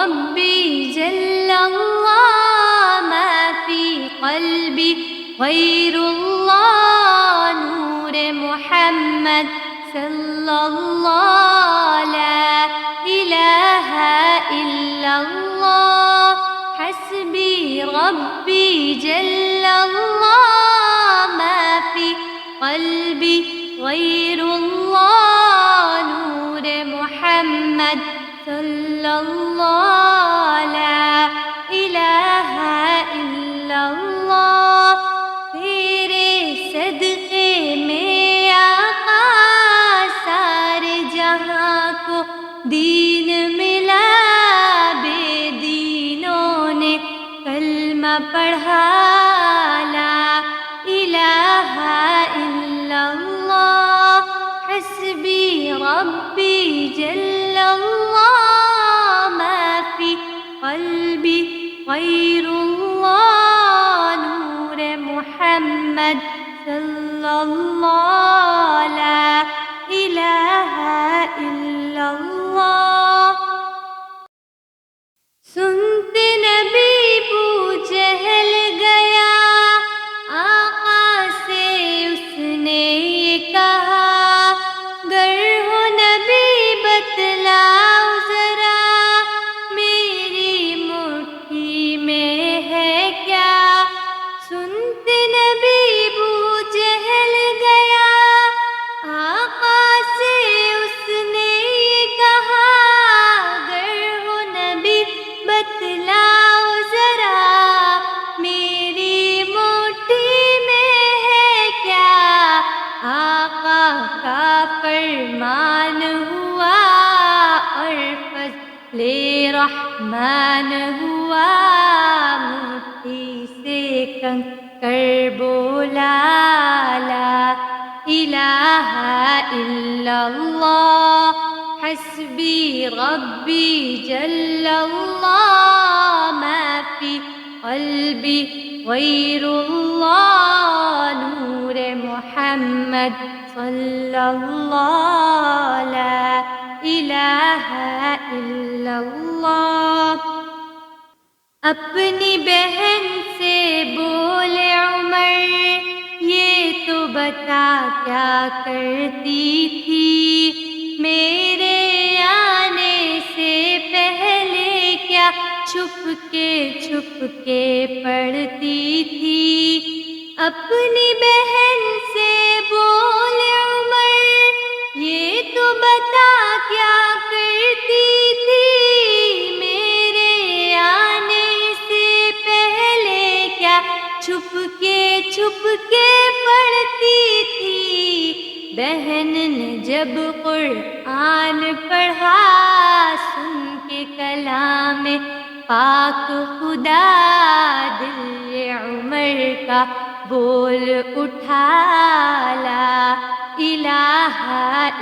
ربی جل اللہ ما فی قلبی غیر اللہ نور محمد صلی اللہ لا الہ الا اللہ حسبی ربی جل اللہ ما فی قلبی غیر اللہ نور محمد صلی اللہ لا الہ الا اللہ تیرے صدقے میں آقا سارے جہاں کو دین ملا بے دینوں نے کلمہ پڑھا لا الہ الا اللہ حسبی ربی جل اللہ ما فی قلبی غیر اللہ نور محمد صلی اللہ لا الہ الا اللہ سنتے نبی ابو جہل گیا آقا سے اس نے یہ کہا گر ہو نبی بتلاؤ ذرا میری مٹھی میں ہے کیا سنتے نبی ابو جہل گیا آقا سے اس نے یہ کہا گر ہو نبی بتلاؤ ذرا میری مٹھی میں ہے کیا آقا کا فرمان ہوا اور فضل رحمان ہوا مٹھی سے کنکر بولا لا الہ الا اللہ حسبی ربی جل اللہ ما فی قلبی غیر اللہ نور محمد صلی اللہ لا الہ الا اللہ اپنی بہن سے بولے عمر یہ تو بتا کیا کرتی تھی میرے آنے سے پہلے کیا چھپ کے پڑھتی تھی اپنی بہن سے بولے عمر یہ تو بتا کیا کرتی تھی میرے آنے سے پہلے کیا چھپ کے پڑھتی تھی بہن نے جب قرآن پڑھا سن کے کلام پاک خدا دل عمر کا بول اٹھا لا الہ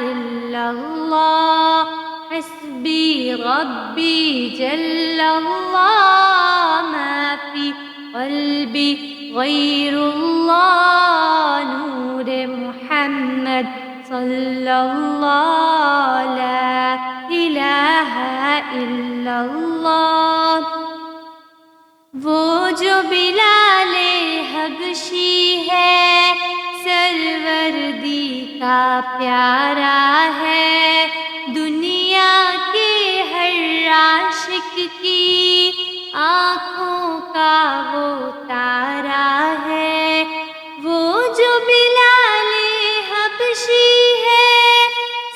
الا اللہ حسبی ربی جل اللہ ما فی قلبی غیر اللہ نور محمد صلی اللہ لا الہ الا اللہ وہ جو بلال حبشی ہے سروردی کا پیارا ہے دنیا کے ہر عاشق کی آنکھوں کا وہ تارا ہے وہ جو بلال حبشی ہے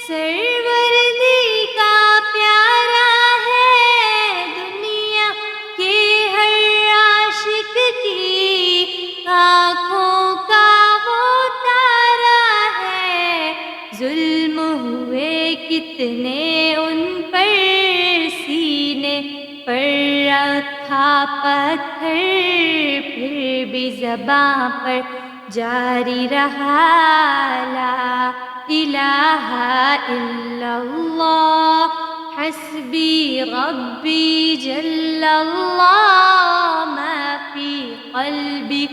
سروردی کا پیارا ہے دنیا کے ہر عاشق کی آنکھوں کا وہ تارا ہے ظلم ہوئے کتنے ان پر سینے پر رکھا پتھر پھر بھی زباں پر جاری رہا لا الہ الا اللہ حسبی ربی جل اللہ ما فی قلبی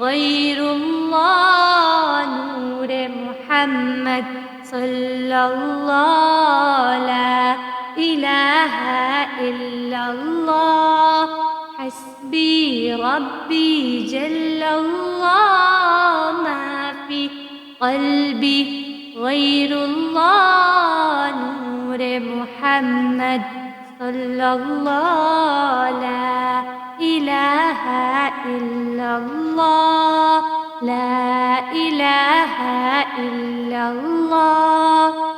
غیر اللہ نور محمد صلی اللہ لا الہ إله إلا الله حسبي ربي جل الله ما في قلبي غير الله نور محمد صلى الله لا إله إلا الله لا إله إلا الله